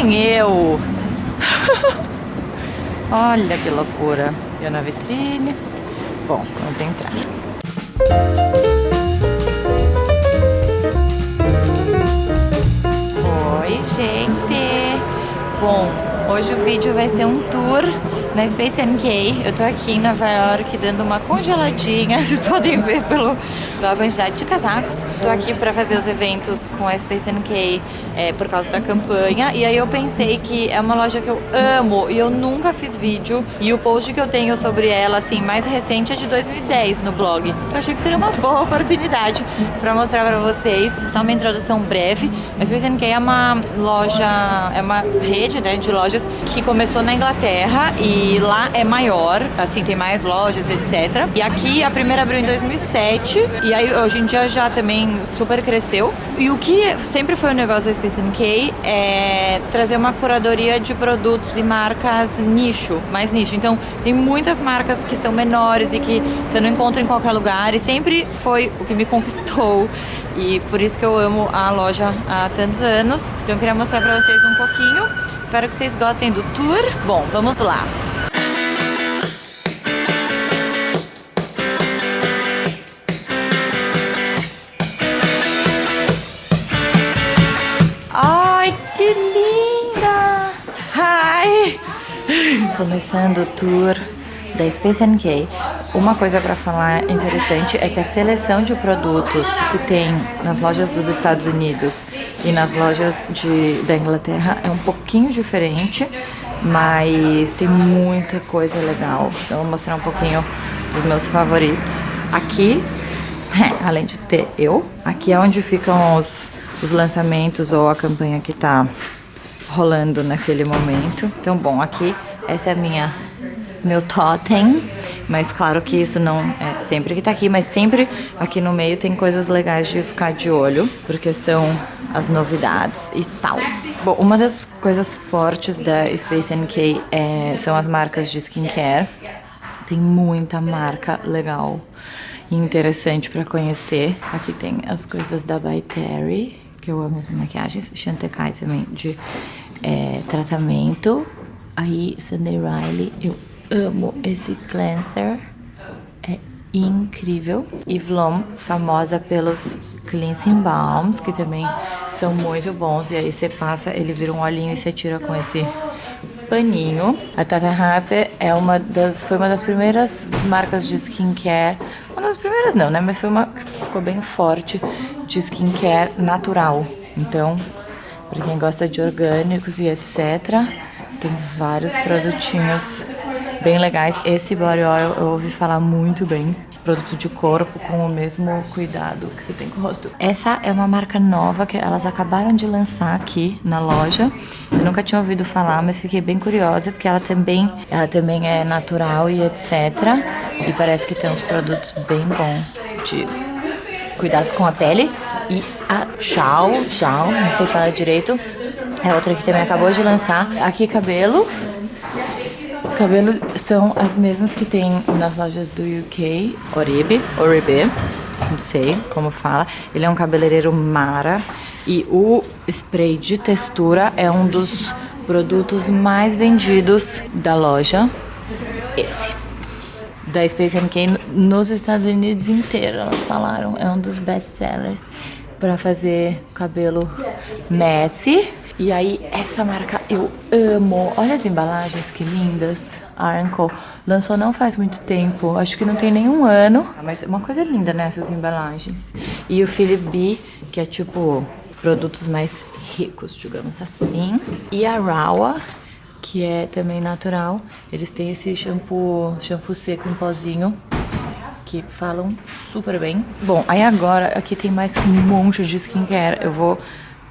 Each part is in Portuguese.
nem eu. Olha que loucura. Eu na vitrine. Bom, vamos entrar. Oi, gente. Bom, hoje o vídeo vai ser um tour na Space NK. Eu tô aqui em Nova York dando uma congeladinha. Vocês podem ver pela quantidade de casacos. Tô aqui pra fazer os eventos com a Space NK por causa da campanha. E aí eu pensei que é uma loja que eu amo e eu nunca fiz vídeo. E o post que eu tenho sobre ela, assim, mais recente é de 2010 no blog. Então eu achei que seria uma boa oportunidade pra mostrar pra vocês. Só uma introdução breve. A Space NK é uma loja, é uma rede, né, de lojas que começou na Inglaterra e lá é maior, assim, tem mais lojas, etc. E aqui a primeira abriu em 2007 e aí hoje em dia já também super cresceu. E o que sempre foi o negócio da Space NK é trazer uma curadoria de produtos e marcas nicho, mais nicho. Então tem muitas marcas que são menores e que você não encontra em qualquer lugar e sempre foi o que me conquistou. E por isso que eu amo a loja há tantos anos. Então eu queria mostrar pra vocês um pouquinho. Espero que vocês gostem do tour. Bom, vamos lá. Ai, que linda! Hi! Começando o tour da Space NK. Uma coisa para falar interessante é que a seleção de produtos que tem nas lojas dos Estados Unidos e nas lojas da Inglaterra é um pouquinho diferente, mas tem muita coisa legal. Então eu vou mostrar um pouquinho dos meus favoritos. Aqui, além de ter aqui é onde ficam os lançamentos ou a campanha que tá rolando naquele momento. Então, bom, aqui essa é meu totem, mas claro que isso não é sempre que tá aqui, mas sempre aqui no meio tem coisas legais de ficar de olho, porque são as novidades e tal. Bom, uma das coisas fortes da Space NK são as marcas de skincare. Tem muita marca legal e interessante para conhecer. Aqui tem as coisas da By Terry, que eu amo as maquiagens. Chantecaille também de tratamento. Aí Sunday Riley, eu amo esse cleanser, é incrível. Yves L'Homme, famosa pelos cleansing balms, que também são muito bons. E aí você passa, ele vira um olhinho e você tira com esse paninho. A Tata Harper foi uma das primeiras marcas de skincare. Uma das primeiras não, né? Mas ficou bem forte de skincare natural. Então, para quem gosta de orgânicos e etc., tem vários produtinhos bem legais. Esse body oil eu ouvi falar muito bem. Produto de corpo com o mesmo cuidado que você tem com o rosto. Essa é uma marca nova que elas acabaram de lançar aqui na loja. Eu nunca tinha ouvido falar, mas fiquei bem curiosa porque ela também é natural e etc. E parece que tem uns produtos bem bons de cuidados com a pele. E a Xiao, não sei falar direito, é outra que também acabou de lançar. Aqui cabelo são as mesmas que tem nas lojas do UK. Oribe, não sei como fala. Ele é um cabeleireiro mara. E o spray de textura é um dos produtos mais vendidos da loja. Esse. Da Space NK nos Estados Unidos inteiro, elas falaram. É um dos best sellers para fazer cabelo messy. E aí, essa marca eu amo. Olha as embalagens, que lindas. A Arnco lançou não faz muito tempo. Acho que não tem nenhum ano. Mas uma coisa linda nessas embalagens. E o Philip B, que é tipo produtos mais ricos, digamos assim. E a Rawa, que é também natural. Eles têm esse shampoo seco em pozinho, que falam super bem. Bom, aí agora aqui tem mais um monte de skincare. Eu vou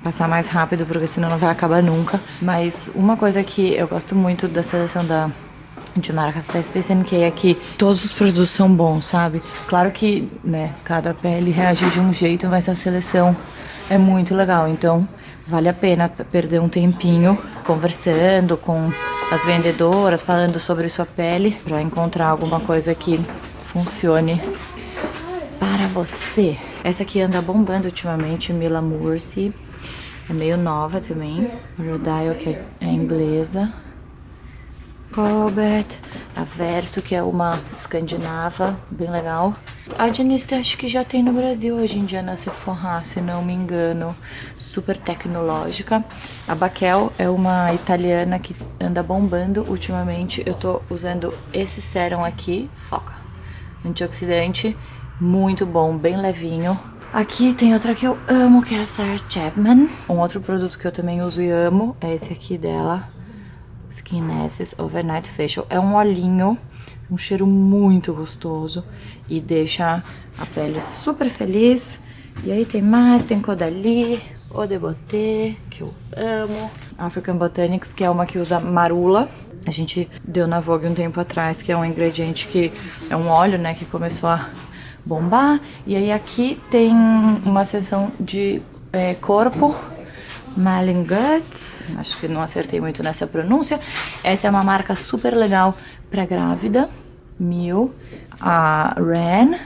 passar mais rápido, porque senão não vai acabar nunca. Mas uma coisa que eu gosto muito da seleção de marcas da Space NK é que todos os produtos são bons, sabe? Claro que, né, cada pele reage de um jeito, mas a seleção é muito legal. Então, vale a pena perder um tempinho conversando com as vendedoras, falando sobre sua pele, para encontrar alguma coisa que funcione para você. Essa aqui anda bombando ultimamente, Mila Murci. é meio nova também. Rodile, que é inglesa. Colbert, a Verso, que é uma escandinava, bem legal. A Diniz acho que já tem no Brasil hoje em dia na Sephora, se não me engano, super tecnológica. A Baquel é uma italiana que anda bombando ultimamente. Eu tô usando esse sérum aqui, foca, antioxidante, muito bom, bem levinho. Aqui tem outra que eu amo, que é a Sarah Chapman. Um outro produto que eu também uso e amo é esse aqui dela, Skin Essence Overnight Facial. É um olhinho, um cheiro muito gostoso e deixa a pele super feliz. E aí tem mais, tem Caudalie, Eau de Beauté, que eu amo. African Botanics, que é uma que usa marula. A gente deu na Vogue um tempo atrás, que é um ingrediente que é um óleo, né, que começou a bombar. E aí aqui tem uma seção de corpo, Malin Guts, acho que não acertei muito nessa pronúncia. Essa é uma marca super legal pra grávida, Mil. A Ren,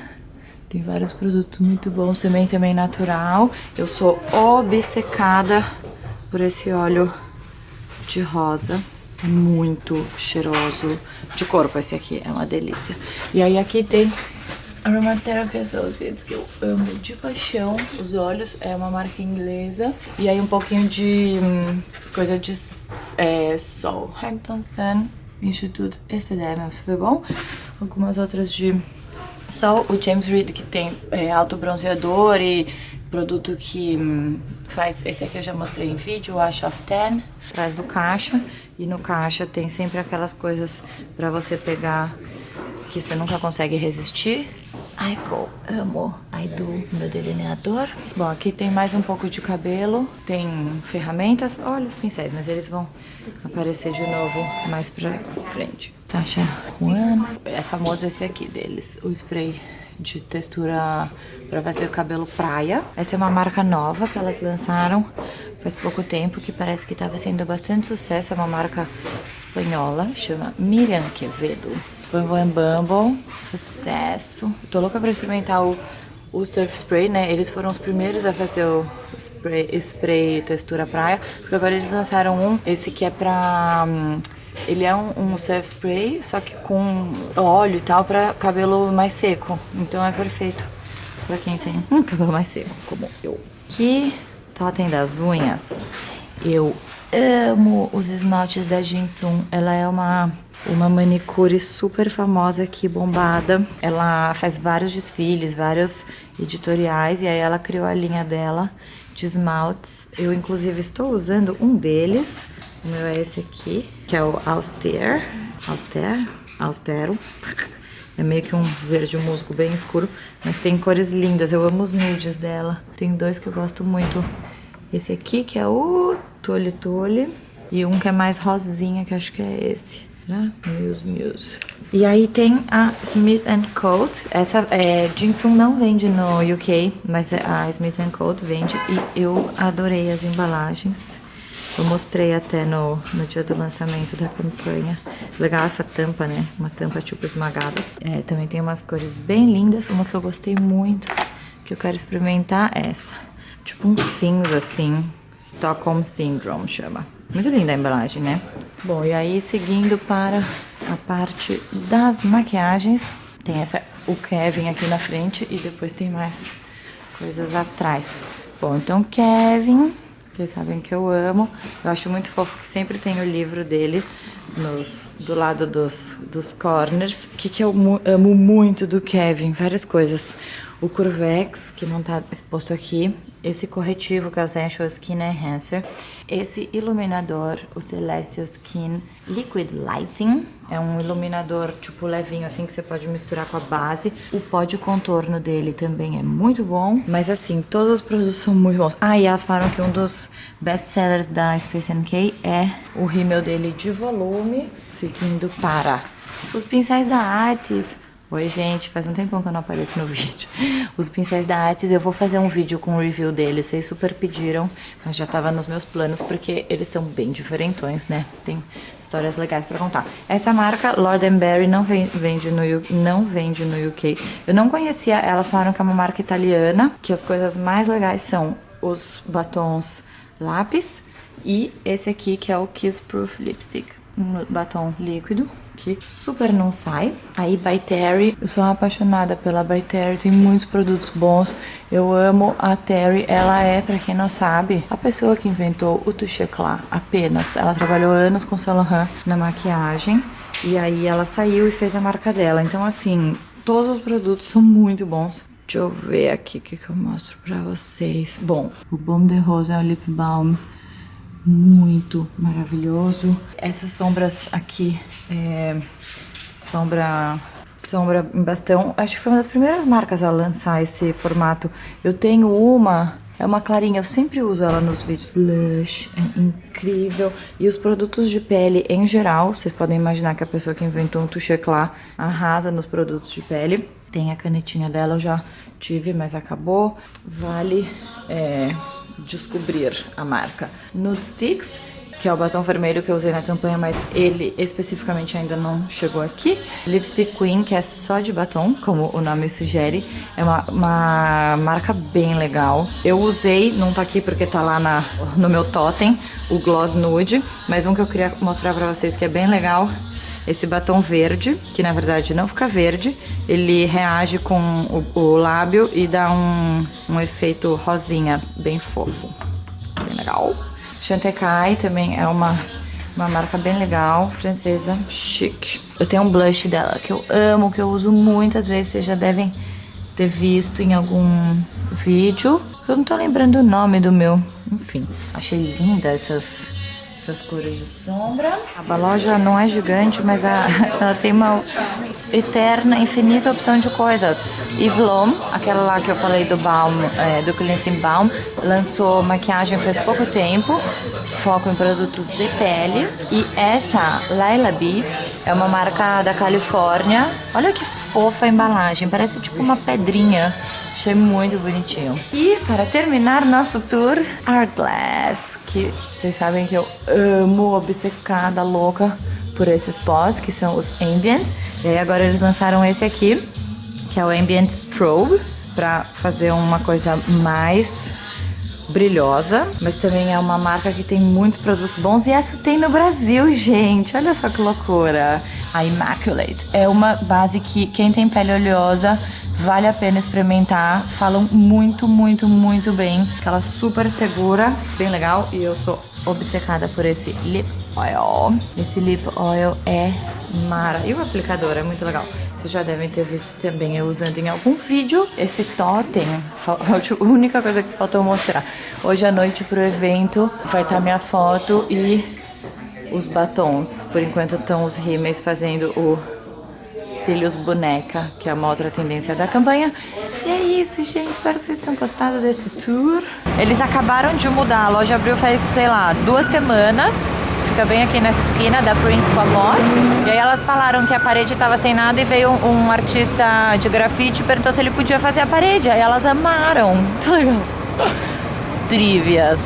tem vários produtos muito bons também natural. Eu sou obcecada por esse óleo de rosa, é muito cheiroso. De corpo esse aqui, é uma delícia. E aí aqui tem Aromatherapy Associates, que eu amo de paixão. Os olhos é uma marca inglesa. E aí um pouquinho de coisa de sol. Hampton Sun Institute, esse daqui é super bom. Algumas outras de sol. O James Read, que tem autobronzeador e produto que faz... Esse aqui eu já mostrei em vídeo, o Wash of Tan. Atrás do caixa. E no caixa tem sempre aquelas coisas pra você pegar que você nunca consegue resistir. Ai, amo I Do, meu delineador. Bom, aqui tem mais um pouco de cabelo, tem ferramentas, olha os pincéis, mas eles vão aparecer de novo mais pra frente. Sacha One, é famoso esse aqui deles, o spray de textura pra fazer o cabelo praia. Essa é uma marca nova que elas lançaram faz pouco tempo, que parece que estava sendo bastante sucesso. É uma marca espanhola, chama Miriam Quevedo. Bumble Bumble, sucesso. Tô louca pra experimentar o Surf Spray, né? Eles foram os primeiros a fazer o spray textura praia. Porque agora eles lançaram esse que é pra... ele é um surf spray, só que com óleo e tal, pra cabelo mais seco. Então é perfeito pra quem tem cabelo mais seco, como eu. Aqui, totem das unhas. Eu amo os esmaltes da Jinsun. Ela é uma manicure super famosa aqui, bombada. Ela faz vários desfiles, vários editoriais, e aí ela criou a linha dela de esmaltes. Eu, inclusive, estou usando um deles. O meu é esse aqui, que é o Austero. É meio que um verde musgo bem escuro, mas tem cores lindas. Eu amo os nudes dela. Tem dois que eu gosto muito. Esse aqui, que é o Tule Tule, e um que é mais rosinha, que eu acho que é esse. Muse. E aí tem a Smith & Coat. Essa Jinsun não vende no UK, mas a Smith & Coat vende, e eu adorei as embalagens. Eu mostrei até no dia do lançamento da campanha. Legal essa tampa, né? Uma tampa tipo esmagada. Também tem umas cores bem lindas. Uma que eu gostei muito, que eu quero experimentar, é essa. Tipo um cinza assim, Stockholm Syndrome chama. Muito linda a embalagem, né? Bom, e aí seguindo para a parte das maquiagens, tem o Kevin aqui na frente e depois tem mais coisas atrás. Bom, então Kevin, vocês sabem que eu amo. Eu acho muito fofo que sempre tem o livro dele do lado dos corners. O que eu amo muito do Kevin? Várias coisas. O Curvex, que não tá exposto aqui. Esse corretivo, que é o Essential Skin Enhancer. Esse iluminador, o Celestial Skin Liquid Lighting. É um iluminador tipo levinho, assim, que você pode misturar com a base. O pó de contorno dele também é muito bom. Mas assim, todos os produtos são muito bons. Ah, e elas falaram que um dos best-sellers da Space NK é o rímel dele de volume. Seguindo para os pincéis da Artis. Oi, gente, faz um tempão que eu não apareço no vídeo. Os pincéis da Artis, eu vou fazer um vídeo com o review deles. Vocês super pediram, mas já tava nos meus planos, porque eles são bem diferentões, né? Tem histórias legais pra contar. Essa marca, Lord & Berry, não vende no UK. Eu não conhecia, elas falaram que é uma marca italiana, que as coisas mais legais são os batons lápis. E esse aqui que é o Kiss Proof Lipstick. Um batom líquido que super não sai. Aí By Terry, eu sou apaixonada pela By Terry, tem muitos produtos bons. Eu amo a Terry, ela é, pra quem não sabe, a pessoa que inventou o Touche Éclat apenas. Ela trabalhou anos com Saint Laurent na maquiagem e aí ela saiu e fez a marca dela. Então assim, todos os produtos são muito bons. Deixa eu ver aqui o que eu mostro pra vocês. Bom, o Baume de Rose é o lip balm muito maravilhoso. Essas sombras aqui, sombra em bastão, acho que foi uma das primeiras marcas a lançar esse formato. Eu tenho uma, é uma clarinha, eu sempre uso ela nos vídeos. Blush, é incrível. E os produtos de pele em geral, vocês podem imaginar que a pessoa que inventou um Touche Éclat arrasa nos produtos de pele. Tem a canetinha dela, eu já tive, mas acabou. Vale descobrir a marca. Nude Sticks, que é o batom vermelho que eu usei na campanha, mas ele especificamente ainda não chegou aqui. Lipstick Queen, que é só de batom, como o nome sugere. É uma marca bem legal. Eu usei, não tá aqui porque tá lá no meu totem, o Gloss Nude, mas um que eu queria mostrar pra vocês que é bem legal. Esse batom verde, que na verdade não fica verde, ele reage com o lábio e dá um efeito rosinha bem fofo, bem legal. Chantecaille também é uma marca bem legal, francesa, chique. Eu tenho um blush dela que eu amo, que eu uso muitas vezes, vocês já devem ter visto em algum vídeo. Eu não tô lembrando o nome do meu, enfim, achei linda essas cores de sombra. A loja não é gigante, mas ela tem uma eterna, infinita opção de coisas. Yves L'Homme, aquela lá que eu falei do Balm, do Cleansing Balm, lançou maquiagem faz pouco tempo, foco em produtos de pele. E essa, Laila B, é uma marca da Califórnia. Olha que fofa a embalagem, parece tipo uma pedrinha. Achei muito bonitinho. E para terminar nosso tour, Hourglass, que vocês sabem que eu amo, obcecada, louca por esses pós, que são os Ambient. E aí agora eles lançaram esse aqui, que é o Ambient Strobe, pra fazer uma coisa mais brilhosa. Mas também é uma marca que tem muitos produtos bons. E essa tem no Brasil, gente. Olha só que loucura. A Immaculate é uma base que quem tem pele oleosa vale a pena experimentar. Falam muito, muito, muito bem. Ela super segura, bem legal. E eu sou obcecada por esse lip oil. Esse lip oil é mara. E o aplicador é muito legal. Vocês já devem ter visto também eu usando em algum vídeo. Esse totem, a única coisa que faltou mostrar. Hoje à noite pro evento vai estar minha foto e os batons. Por enquanto estão os rímels fazendo o cílios boneca, que é uma outra tendência da campanha. E é isso, gente. Espero que vocês tenham gostado desse tour. Eles acabaram de mudar. A loja abriu faz, sei lá, 2 semanas. Fica bem aqui nessa esquina da Prince com a Motte. E aí elas falaram que a parede estava sem nada e veio um artista de grafite e perguntou se ele podia fazer a parede. Aí elas amaram. Muito legal. Trivias.